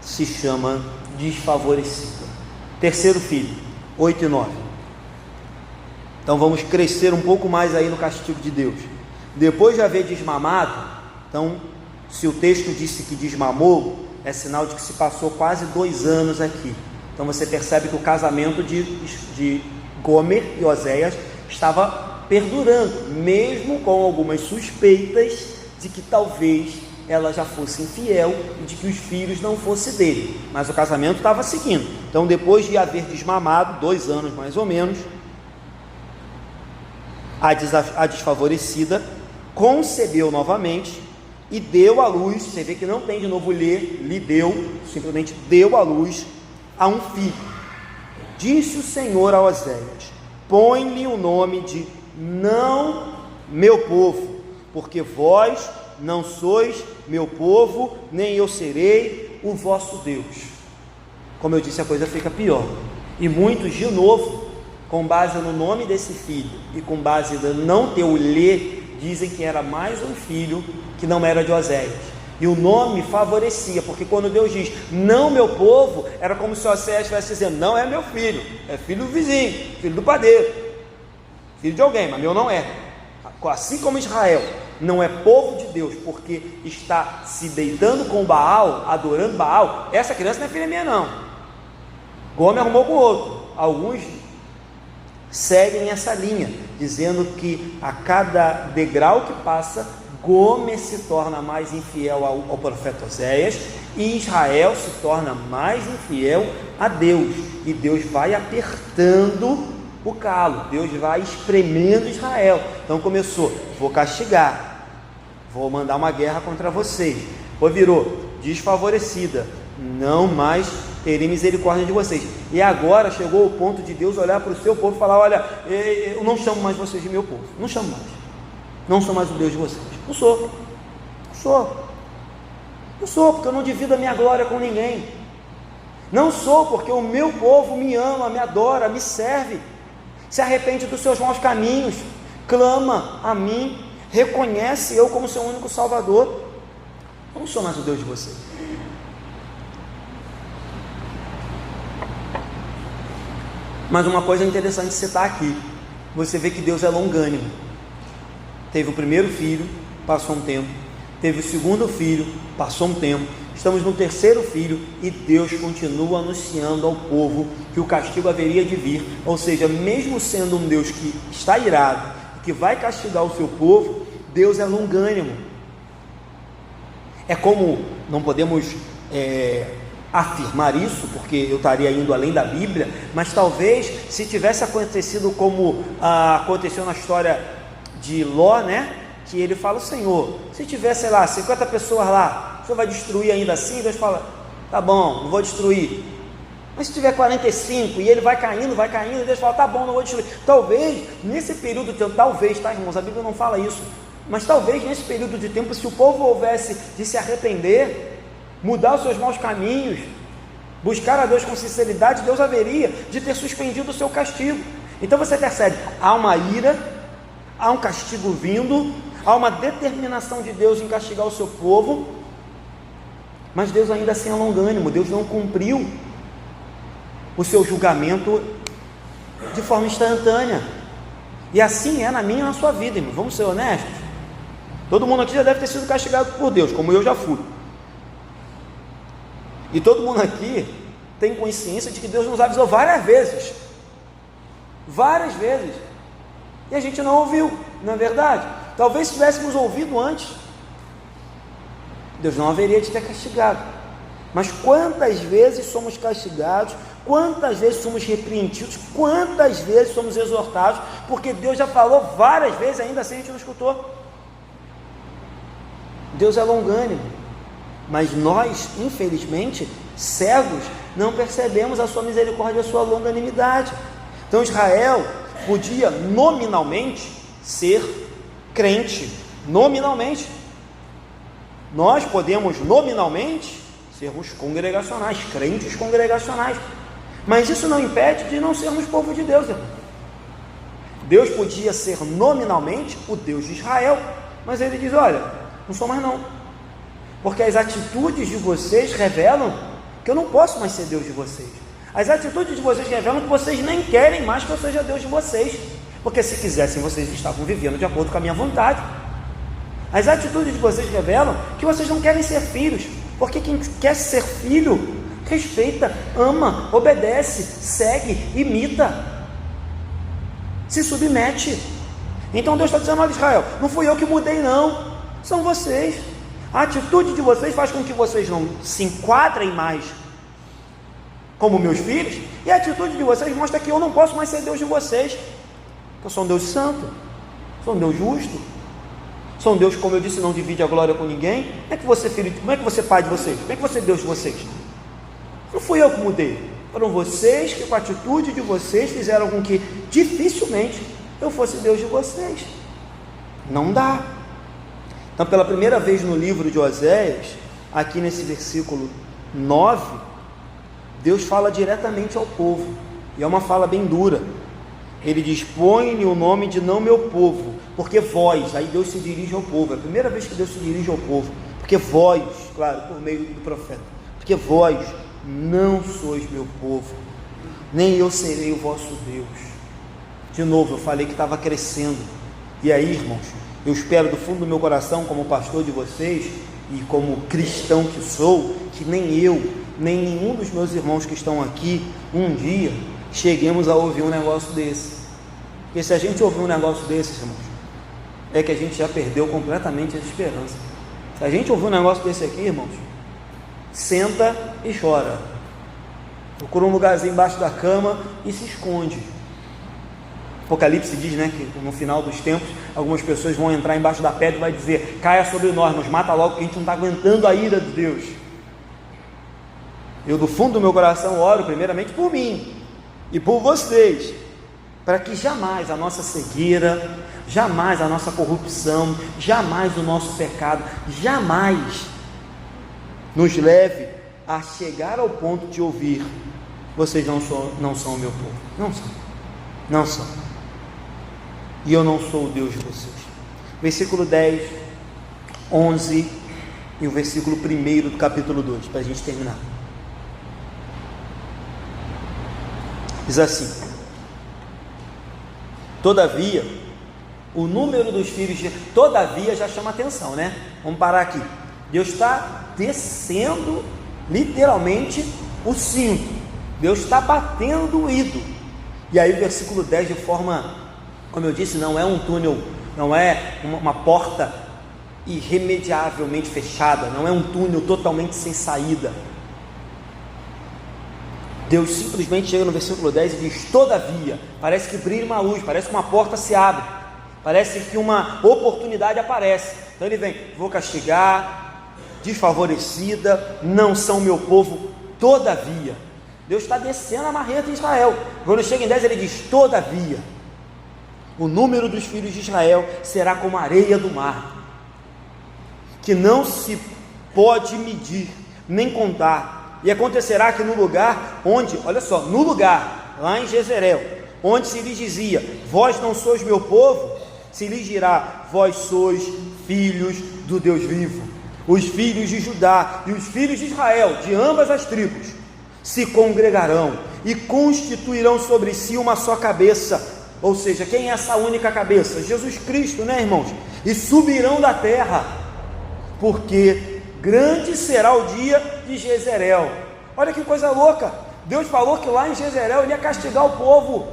se chama desfavorecido. Terceiro filho, 8 e 9. Então vamos crescer um pouco mais aí no castigo de Deus. Depois de haver desmamado, então, se o texto disse que desmamou, é sinal de que se passou quase 2 anos aqui. Então você percebe que o casamento de Gomer e Oséias estava perdurando, mesmo com algumas suspeitas de que talvez ela já fosse infiel e de que os filhos não fossem dele, mas o casamento estava seguindo. Então, depois de haver desmamado, 2 anos mais ou menos, a desfavorecida concebeu novamente e deu à luz. Você vê que não tem de novo lhe deu, simplesmente deu à luz a um filho. Disse o Senhor a Oséias: põe-lhe o nome de não meu povo, porque vós não sois meu povo, nem eu serei o vosso Deus. Como eu disse, a coisa fica pior. E muitos, de novo, com base no nome desse filho e com base no não ter o lê, dizem que era mais um filho que não era de Oséias. E o nome favorecia, porque quando Deus diz não meu povo, era como se Oséias estivesse dizendo: não é meu filho, é filho do vizinho, filho do padeiro, filho de alguém, mas meu não é. Assim como Israel não é povo de Deus porque está se deitando com Baal, adorando Baal, essa criança não é filha minha não. Gomer arrumou com outro. Alguns seguem essa linha, dizendo que a cada degrau que passa, Gomer se torna mais infiel ao profeta Oséias e Israel se torna mais infiel a Deus, e Deus vai apertando o calo, Deus vai espremendo Israel. Então começou: vou castigar, vou mandar uma guerra contra vocês. Ou virou: desfavorecida, não mais terei misericórdia de vocês. E agora chegou o ponto de Deus olhar para o seu povo e falar: olha, eu não chamo mais vocês de meu povo, não chamo mais, não sou mais o Deus de vocês, não sou, porque eu não divido a minha glória com ninguém, não sou, porque o meu povo me ama, me adora, me serve, se arrepende dos seus maus caminhos, clama a mim, reconhece eu como seu único Salvador. Eu não sou mais o Deus de vocês. Mas uma coisa interessante de citar aqui, você vê que Deus é longânimo. Teve o primeiro filho, passou um tempo, teve o segundo filho, passou um tempo, estamos no terceiro filho e Deus continua anunciando ao povo que o castigo haveria de vir. Ou seja, mesmo sendo um Deus que está irado, que vai castigar o seu povo, Deus é longânimo. É como, não podemos afirmar isso, porque eu estaria indo além da Bíblia, mas talvez se tivesse acontecido como aconteceu na história de Ló, né? Que ele fala: o Senhor, se tiver, sei lá, 50 pessoas lá, o Senhor vai destruir ainda assim? Deus fala: tá bom, não vou destruir. Mas se tiver 45 e ele vai caindo, e Deus fala: tá bom, não vou destruir. Talvez nesse período de tempo, talvez, tá, irmãos, a Bíblia não fala isso, mas talvez nesse período de tempo, se o povo houvesse de se arrepender, mudar os seus maus caminhos, buscar a Deus com sinceridade, Deus haveria de ter suspendido o seu castigo. Então você percebe, há uma ira, há um castigo vindo, há uma determinação de Deus em castigar o seu povo, mas Deus ainda assim é longânimo. Deus não cumpriu o seu julgamento de forma instantânea, e assim é na minha e na sua vida, irmão. Vamos ser honestos, todo mundo aqui já deve ter sido castigado por Deus, como eu já fui, e todo mundo aqui tem consciência de que Deus nos avisou várias vezes, e a gente não ouviu, não é verdade? Talvez se tivéssemos ouvido antes, Deus não haveria de ter castigado. Mas quantas vezes somos castigados, quantas vezes somos repreendidos, quantas vezes somos exortados, porque Deus já falou várias vezes, ainda assim a gente não escutou. Deus é longânimo, mas nós, infelizmente, cegos, não percebemos a sua misericórdia e a sua longanimidade. Então Israel podia nominalmente ser crente, nominalmente. Nós podemos nominalmente sermos congregacionais, crentes congregacionais, mas isso não impede de não sermos povo de Deus, irmão. Deus podia ser nominalmente o Deus de Israel, mas ele diz: olha, não sou mais não, porque as atitudes de vocês revelam que eu não posso mais ser Deus de vocês. As atitudes de vocês revelam que vocês nem querem mais que eu seja Deus de vocês. porque se quisessem, vocês estavam vivendo de acordo com a minha vontade. As atitudes de vocês revelam que vocês não querem ser filhos, porque quem quer ser filho, respeita, ama, obedece, segue, imita, se submete. Então Deus está dizendo: olha, Israel, não fui eu que mudei não, são vocês. A atitude de vocês faz com que vocês não se enquadrem mais como meus filhos, e a atitude de vocês mostra que eu não posso mais ser Deus de vocês. Eu sou um Deus santo, sou um Deus justo, sou um Deus, como eu disse, não divide a glória com ninguém. Como é que você filho, como é que você pai de vocês? Como é que você Deus de vocês? Não fui eu que mudei, foram vocês que com a atitude de vocês fizeram com que dificilmente eu fosse Deus de vocês. Não dá. Então, pela primeira vez no livro de Oséias, aqui nesse versículo 9, Deus fala diretamente ao povo, e é uma fala bem dura. Ele diz: põe-lhe o nome de não meu povo, porque vós, aí Deus se dirige ao povo, é a primeira vez que Deus se dirige ao povo, porque vós, claro, por meio do profeta, porque vós não sois meu povo, nem eu serei o vosso Deus. De novo, eu falei que estava crescendo, e aí, irmãos, eu espero do fundo do meu coração, como pastor de vocês, e como cristão que sou, que nem eu, nem nenhum dos meus irmãos que estão aqui, um dia, cheguemos a ouvir um negócio desse. Porque se a gente ouvir um negócio desses, irmãos, é que a gente já perdeu completamente a esperança. Se a gente ouvir um negócio desse aqui, irmãos, senta e chora, procura um lugarzinho embaixo da cama e se esconde. Apocalipse diz, né, que no final dos tempos, algumas pessoas vão entrar embaixo da pedra e vai dizer: caia sobre nós, nos mata logo, que a gente não está aguentando a ira de Deus. Eu do fundo do meu coração oro primeiramente por mim e por vocês, para que jamais a nossa cegueira, jamais a nossa corrupção, jamais o nosso pecado, jamais nos leve a chegar ao ponto de ouvir: vocês não são o meu povo. Não são. E eu não sou o Deus de vocês. Versículo 10, 11 e o versículo 1 do capítulo 2, para a gente terminar. Diz assim: todavia, o número dos filhos de... Todavia já chama atenção, né? Vamos parar aqui. Deus está descendo literalmente o cinto. Deus está batendo o ídolo. E aí o versículo 10, de forma, como eu disse, não é um túnel, não é uma porta irremediavelmente fechada, não é um túnel totalmente sem saída. Deus simplesmente chega no versículo 10 e diz: todavia, parece que brilha uma luz, parece que uma porta se abre, parece que uma oportunidade aparece. Então ele vem: vou castigar, desfavorecida, não são meu povo, todavia. Deus está descendo a marreta em Israel. Quando chega em 10 ele diz: todavia, o número dos filhos de Israel será como a areia do mar, que não se pode medir, nem contar. E acontecerá que no lugar onde, olha só, no lugar, lá em Jezreel, onde se lhes dizia: vós não sois meu povo, se lhes dirá: vós sois filhos do Deus vivo. Os filhos de Judá e os filhos de Israel, de ambas as tribos, se congregarão e constituirão sobre si uma só cabeça. Ou seja, quem é essa única cabeça? Jesus Cristo, né, irmãos? E subirão da terra, porque grande será o dia de Jezreel. Olha que coisa louca, Deus falou que lá em Jezreel ele ia castigar o povo,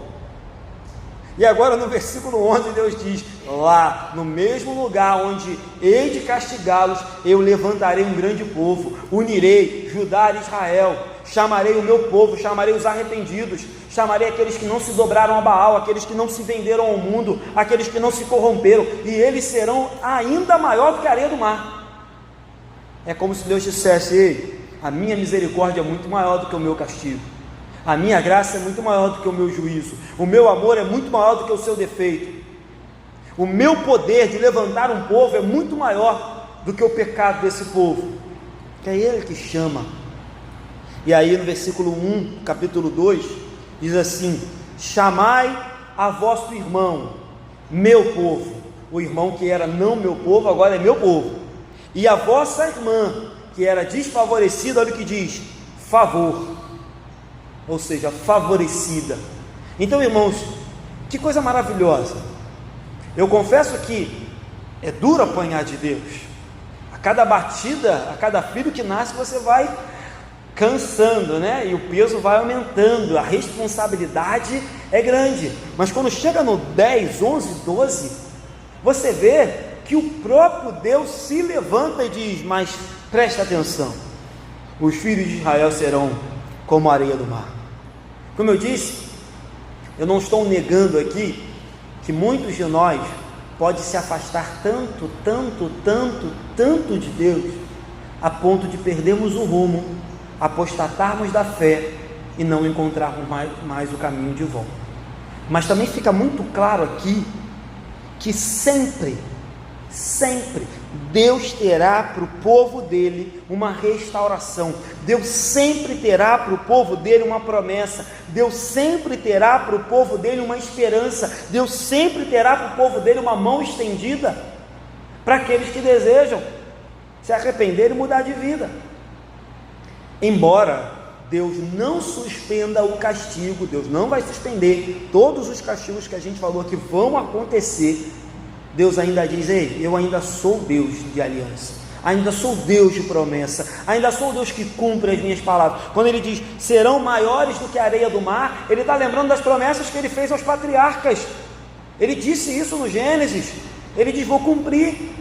e agora no versículo 11 Deus diz: lá no mesmo lugar onde hei de castigá-los, eu levantarei um grande povo, unirei Judá e Israel, chamarei o meu povo, chamarei os arrependidos, chamarei aqueles que não se dobraram a Baal, aqueles que não se venderam ao mundo, aqueles que não se corromperam, e eles serão ainda maior do que a areia do mar. É como se Deus dissesse: ei, a minha misericórdia é muito maior do que o meu castigo, a minha graça é muito maior do que o meu juízo, o meu amor é muito maior do que o seu defeito, o meu poder de levantar um povo é muito maior do que o pecado desse povo, que é Ele que chama. E aí no versículo 1, capítulo 2, diz assim: chamai a vosso irmão, meu povo. O irmão que era não meu povo, agora é meu povo. E a vossa irmã, que era desfavorecida, olha o que diz: favor, ou seja, favorecida. Então, irmãos, Que coisa maravilhosa. Eu confesso que é duro apanhar de Deus. A cada batida, a cada filho que nasce, você vai cansando, né? E o peso vai aumentando, a responsabilidade é grande. Mas quando chega no 10, 11, 12, você vê que o próprio Deus se levanta e diz: mas presta atenção, os filhos de Israel serão como a areia do mar. Como eu disse, eu não estou negando aqui que muitos de nós pode se afastar tanto de Deus, a ponto de perdermos o rumo, apostatarmos da fé e não encontrarmos mais o caminho de volta. Mas também fica muito claro aqui que sempre Deus terá para o povo dele uma restauração. Deus sempre terá para o povo dele uma promessa. Deus sempre terá para o povo dele uma esperança. Deus sempre terá para o povo dele uma mão estendida para aqueles que desejam se arrepender e mudar de vida. Embora Deus não suspenda o castigo, Deus não vai suspender todos os castigos que a gente falou que vão acontecer. Deus ainda diz: ei, eu ainda sou Deus de aliança, ainda sou Deus de promessa, ainda sou Deus que cumpre as minhas palavras. Quando ele diz, serão maiores do que a areia do mar, ele está lembrando das promessas que ele fez aos patriarcas. Ele disse isso no Gênesis, ele diz: vou cumprir.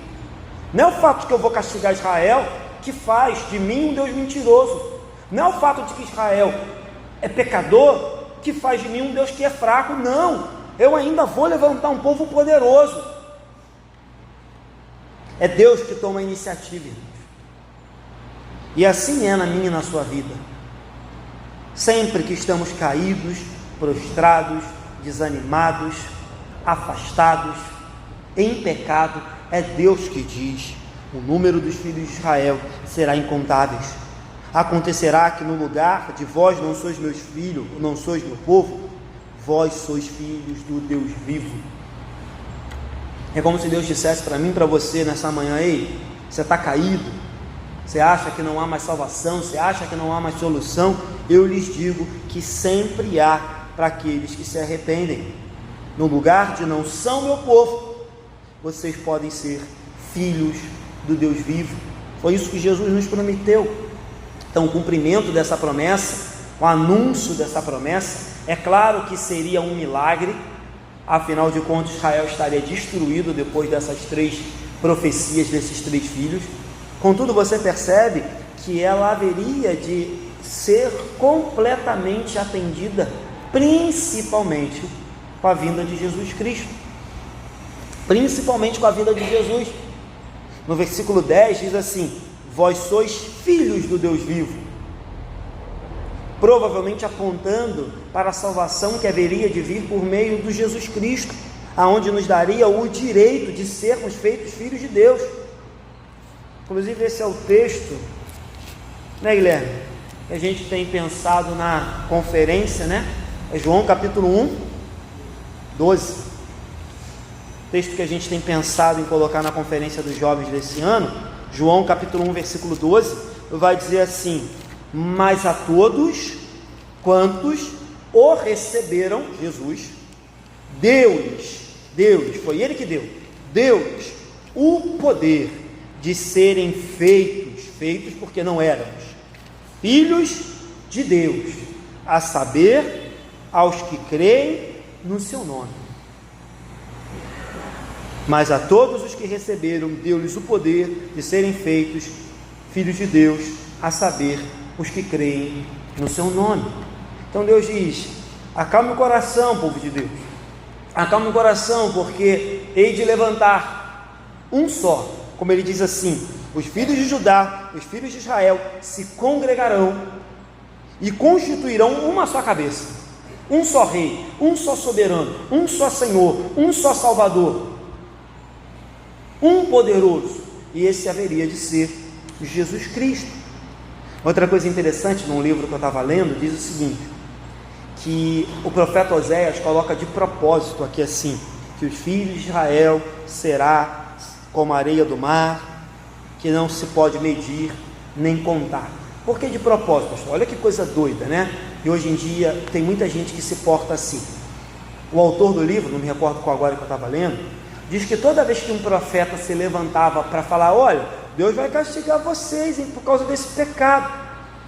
Não é o fato de que eu vou castigar Israel que faz de mim um Deus mentiroso, não é o fato de que Israel é pecador que faz de mim um Deus que é fraco. Não, eu ainda vou levantar um povo poderoso. É Deus que toma a iniciativa, e assim é na minha e na sua vida. Sempre que estamos caídos, prostrados, desanimados, afastados, em pecado, é Deus que diz: o número dos filhos de Israel será incontáveis. Acontecerá que no lugar de vós não sois meus filhos, não sois meu povo, vós sois filhos do Deus vivo. É como se Deus dissesse para mim e para você nessa manhã: ei, você está caído, você acha que não há mais salvação, você acha que não há mais solução? Eu lhes digo que sempre há para aqueles que se arrependem. No lugar de não são meu povo, vocês podem ser filhos do Deus vivo. Foi isso que Jesus nos prometeu. Então, o cumprimento dessa promessa, o anúncio dessa promessa, é claro que seria um milagre. Afinal de contas, Israel estaria destruído depois dessas 3 profecias desses 3 filhos. Contudo, você percebe que ela haveria de ser completamente atendida, principalmente com a vinda de Jesus Cristo. Principalmente com a vinda de Jesus. No versículo 10 diz assim: vós sois filhos do Deus vivo. Provavelmente apontando para a salvação que haveria de vir por meio de Jesus Cristo, aonde nos daria o direito de sermos feitos filhos de Deus. Inclusive esse é o texto, né, Guilherme, que a gente tem pensado na conferência, né? É João capítulo 1, 12. O texto que a gente tem pensado em colocar na conferência dos jovens desse ano, João capítulo 1, versículo 12, vai dizer assim: mas a todos quantos o receberam, Jesus, Deus, foi Ele que deu o poder de serem feitos porque não éramos, filhos de Deus, a saber, aos que creem no seu nome. Mas a todos os que receberam, deu-lhes o poder de serem feitos filhos de Deus, a saber, os que creem no seu nome. Então Deus diz: acalme o coração, povo de Deus, acalme o coração, porque hei de levantar um só, como ele diz assim: os filhos de Judá, os filhos de Israel se congregarão e constituirão uma só cabeça, um só rei, um só soberano, um só Senhor, um só Salvador, um poderoso, e esse haveria de ser Jesus Cristo. Outra coisa interessante num livro que eu estava lendo, diz o seguinte, que o profeta Oséias coloca de propósito aqui assim, que os filhos de Israel será como a areia do mar, que não se pode medir nem contar. Por que de propósito, pastor? Olha que coisa doida, né? E hoje em dia tem muita gente que se porta assim. o autor do livro, não me recordo qual agora que eu estava lendo, diz que toda vez que um profeta se levantava para falar, olha, Deus vai castigar vocês por causa desse pecado,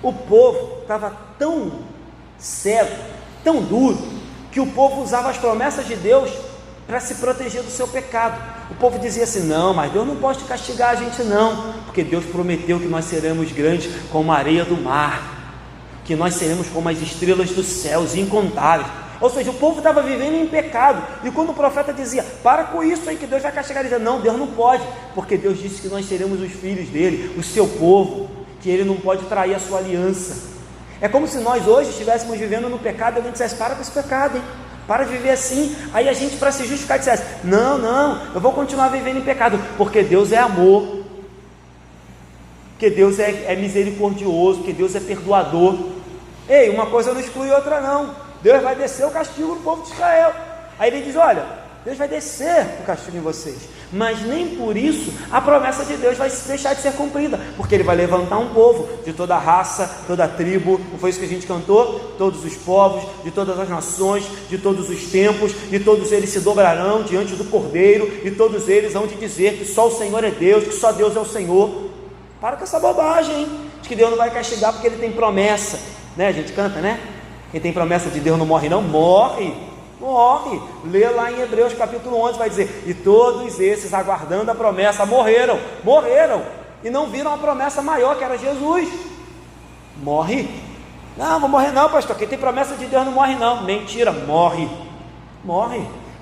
o povo estava tão cego, tão duro, que o povo usava as promessas de Deus para se proteger do seu pecado. O povo dizia assim, não, mas Deus não pode castigar a gente não, porque Deus prometeu que nós seremos grandes como a areia do mar, que nós seremos como as estrelas dos céus, incontáveis. Ou seja, o povo estava vivendo em pecado, e quando o profeta dizia, para com isso aí que Deus vai castigar, ele dizia, não, Deus não pode, porque Deus disse que nós seremos os filhos dele, o seu povo, que ele não pode trair a sua aliança. É como se nós hoje estivéssemos vivendo no pecado, e alguém dissesse, para com esse pecado, hein? Para de viver assim. Aí a gente, para se justificar, dissesse, não, eu vou continuar vivendo em pecado, porque Deus é amor, porque Deus é misericordioso, porque Deus é perdoador. Ei, uma coisa não exclui outra não. Deus vai descer o castigo no povo de Israel. Aí ele diz, olha, Deus vai descer o castigo em vocês, mas nem por isso a promessa de Deus vai deixar de ser cumprida, porque ele vai levantar um povo de toda raça, toda tribo, não foi isso que a gente cantou? Todos os povos, de todas as nações, de todos os tempos, e todos eles se dobrarão diante do Cordeiro, e todos eles vão te dizer que só o Senhor é Deus, que só Deus é o Senhor. Para com essa bobagem, hein? De que Deus não vai castigar porque ele tem promessa, né? A gente canta, né? Quem tem promessa de Deus não morre não, morre, lê lá em Hebreus capítulo 11, vai dizer, e todos esses aguardando a promessa, morreram, e não viram a promessa maior que era Jesus. Morre, não, vou morrer não, pastor, quem tem promessa de Deus não morre não, mentira, morre,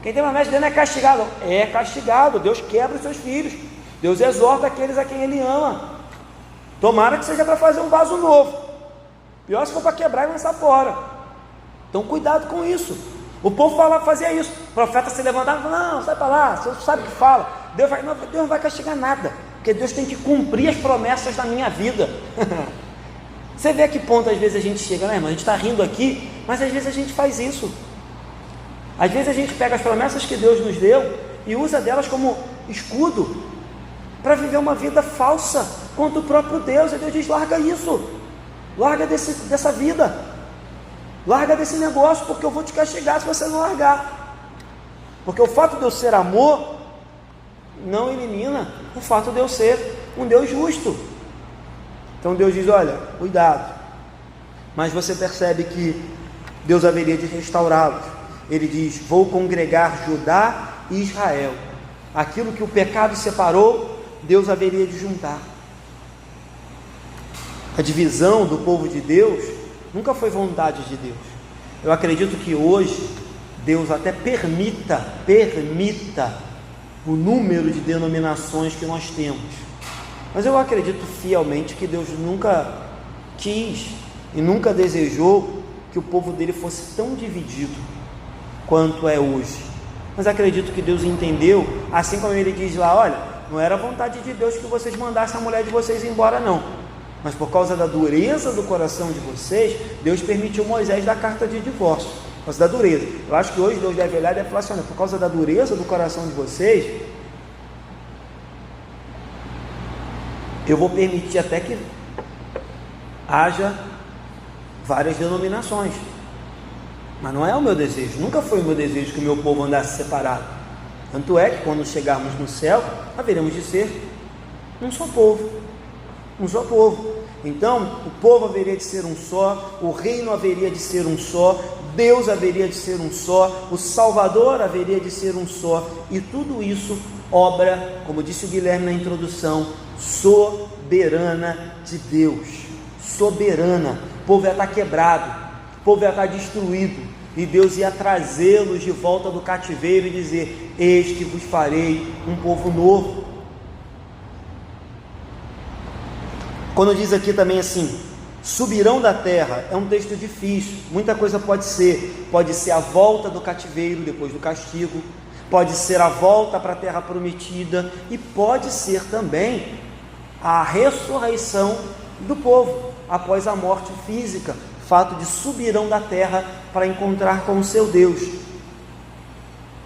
quem tem promessa de Deus não é castigado, Deus quebra os seus filhos, Deus exorta aqueles a quem ele ama, tomara que seja para fazer um vaso novo, pior se for para quebrar e lançar fora. Então cuidado com isso. O povo fazia isso, o profeta se levantava e falava, não, sai para lá, você sabe o que fala, Deus não vai castigar nada, porque Deus tem que cumprir as promessas da minha vida. Você vê a que ponto às vezes a gente chega, né, irmão? A gente está rindo aqui, mas às vezes a gente faz isso. Às vezes a gente pega as promessas que Deus nos deu e usa delas como escudo para viver uma vida falsa contra o próprio Deus. E Deus diz, larga isso, larga dessa vida, larga desse negócio, porque eu vou te castigar se você não largar. Porque o fato de eu ser amor não elimina o fato de eu ser um Deus justo. Então Deus diz, olha, cuidado. Mas você percebe que Deus haveria de restaurá-los. Ele diz, vou congregar Judá e Israel. Aquilo que o pecado separou, Deus haveria de juntar. A divisão do povo de Deus nunca foi vontade de Deus. Eu acredito que hoje Deus até permita o número de denominações que nós temos, mas eu acredito fielmente que Deus nunca quis e nunca desejou que o povo dele fosse tão dividido quanto é hoje. Mas acredito que Deus entendeu, assim como ele diz lá, olha, não era vontade de Deus que vocês mandassem a mulher de vocês embora não, mas por causa da dureza do coração de vocês, Deus permitiu Moisés dar carta de divórcio, por causa da dureza. Eu acho que hoje Deus deve olhar e deve falar assim, olha, por causa da dureza do coração de vocês, eu vou permitir até que haja várias denominações, mas não é o meu desejo, nunca foi o meu desejo que o meu povo andasse separado. Tanto é que quando chegarmos no céu, haveremos de ser um só povo. Então o povo haveria de ser um só, o reino haveria de ser um só, Deus haveria de ser um só, o Salvador haveria de ser um só, e tudo isso obra, como disse o Guilherme na introdução, soberana de Deus. Soberana. O povo ia estar quebrado, o povo ia estar destruído, e Deus ia trazê-los de volta do cativeiro e dizer, eis que vos farei um povo novo. Quando diz aqui também assim, subirão da terra, é um texto difícil, muita coisa pode ser a volta do cativeiro depois do castigo, pode ser a volta para a terra prometida, e pode ser também a ressurreição do povo, após a morte física, fato de subirão da terra para encontrar com o seu Deus.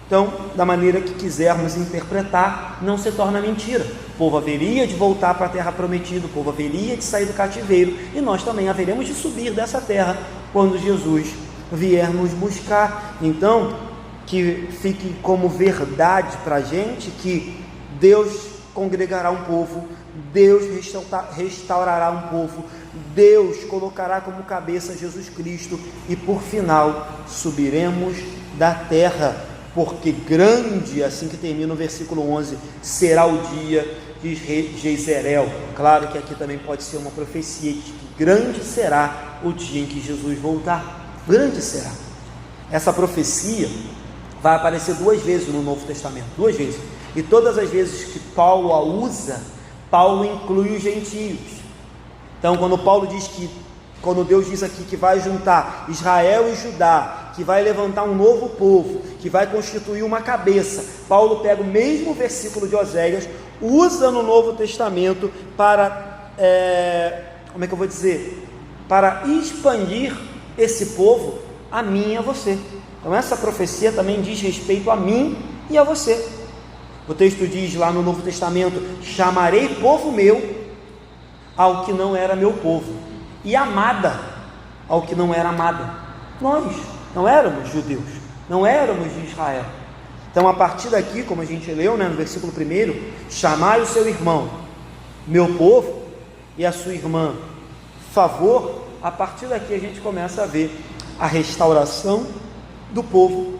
Então, da maneira que quisermos interpretar, não se torna mentira. O povo haveria de voltar para a terra prometida, o povo haveria de sair do cativeiro, e nós também haveremos de subir dessa terra quando Jesus vier nos buscar. Então, que fique como verdade para a gente que Deus congregará um povo, Deus restaurará um povo, Deus colocará como cabeça Jesus Cristo e por final subiremos da terra, porque grande, assim que termina o versículo 11, será o dia de Jezreel. Claro que aqui também pode ser uma profecia de que grande será o dia em que Jesus voltar, grande será. Essa profecia vai aparecer 2 vezes no Novo Testamento, 2 vezes, e todas as vezes que Paulo a usa, Paulo inclui os gentios. Então quando Deus diz aqui que vai juntar Israel e Judá, que vai levantar um novo povo, que vai constituir uma cabeça, Paulo pega o mesmo versículo de Oséias, usa no Novo Testamento para, para expandir esse povo a mim e a você. Então essa profecia também diz respeito a mim e a você. O texto diz lá no Novo Testamento: chamarei povo meu ao que não era meu povo, e amada ao que não era amada. Nós não éramos judeus, não éramos de Israel. Então a partir daqui, como a gente leu, no versículo 1, chamai o seu irmão meu povo e a sua irmã favor. A partir daqui a gente começa a ver a restauração do povo,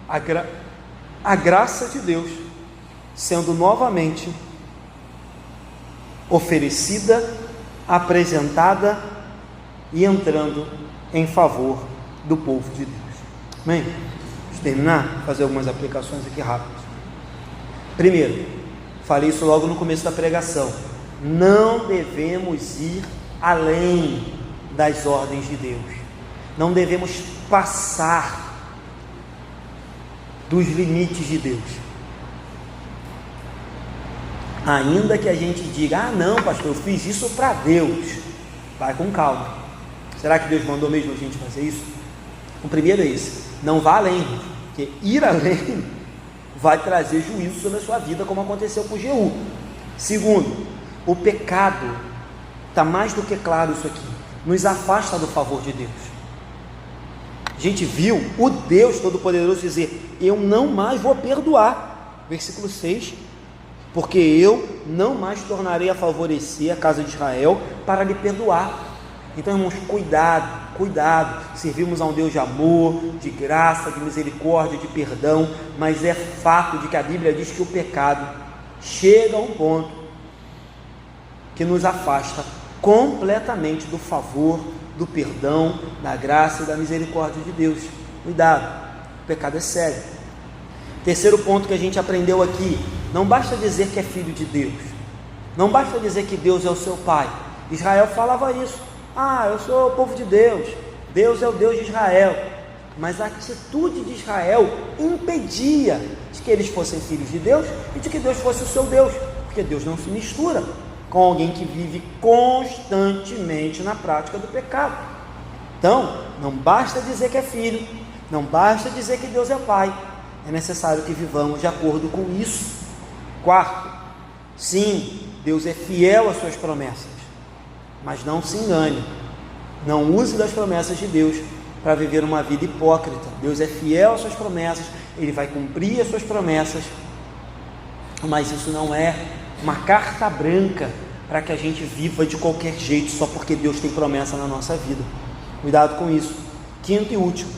a graça de Deus sendo novamente oferecida, apresentada e entrando em favor do povo de Deus. Amém? Vamos terminar, fazer algumas aplicações aqui rápidas. Primeiro, falei isso logo no começo da pregação, não devemos ir além das ordens de Deus, não devemos passar dos limites de Deus. Ainda que a gente diga: não, pastor, eu fiz isso para Deus. Vai com calma. Será que Deus mandou mesmo a gente fazer isso? O primeiro é esse: não vá além, porque ir além vai trazer juízo sobre a sua vida, como aconteceu com Jeú. Segundo, o pecado, está mais do que claro isso aqui, nos afasta do favor de Deus. A gente viu o Deus Todo-Poderoso dizer: eu não mais vou perdoar. Versículo 6: porque eu não mais tornarei a favorecer a casa de Israel para lhe perdoar. Então, irmãos, cuidado, servimos a um Deus de amor, de graça, de misericórdia, de perdão, mas é fato de que a Bíblia diz que o pecado chega a um ponto que nos afasta completamente do favor, do perdão, da graça e da misericórdia de Deus. Cuidado, o pecado é sério. Terceiro ponto que a gente aprendeu aqui: não basta dizer que é filho de Deus, não basta dizer que Deus é o seu pai. Israel falava isso: eu sou o povo de Deus, Deus é o Deus de Israel. Mas a atitude de Israel impedia de que eles fossem filhos de Deus e de que Deus fosse o seu Deus, porque Deus não se mistura com alguém que vive constantemente na prática do pecado. Então, não basta dizer que é filho, não basta dizer que Deus é pai, é necessário que vivamos de acordo com isso. Quarto, sim, Deus é fiel às suas promessas, mas não se engane, não use das promessas de Deus para viver uma vida hipócrita. Deus é fiel às suas promessas, Ele vai cumprir as suas promessas, mas isso não é uma carta branca para que a gente viva de qualquer jeito só porque Deus tem promessa na nossa vida. Cuidado com isso. Quinto e último,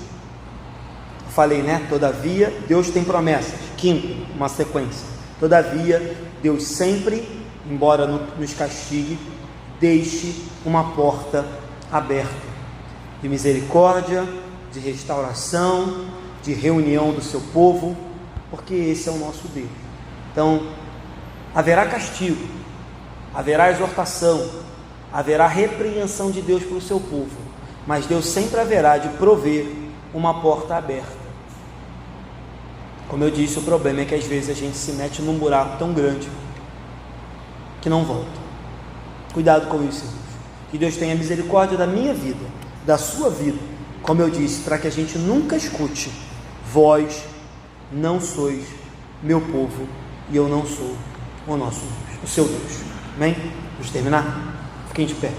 falei, todavia Deus tem promessas. Quinto, uma sequência: todavia Deus sempre, embora nos castigue, deixe uma porta aberta de misericórdia, de restauração, de reunião do seu povo, porque esse é o nosso Deus. Então, haverá castigo, haverá exortação, haverá repreensão de Deus para o seu povo, mas Deus sempre haverá de prover uma porta aberta. Como eu disse, o problema é que às vezes a gente se mete num buraco tão grande que não volta. Cuidado com isso, irmãos. Que Deus tenha misericórdia da minha vida, da sua vida, como eu disse, para que a gente nunca escute: vós não sois meu povo e eu não sou o nosso Deus, o seu Deus. Amém? Vamos terminar? Fiquem de pé.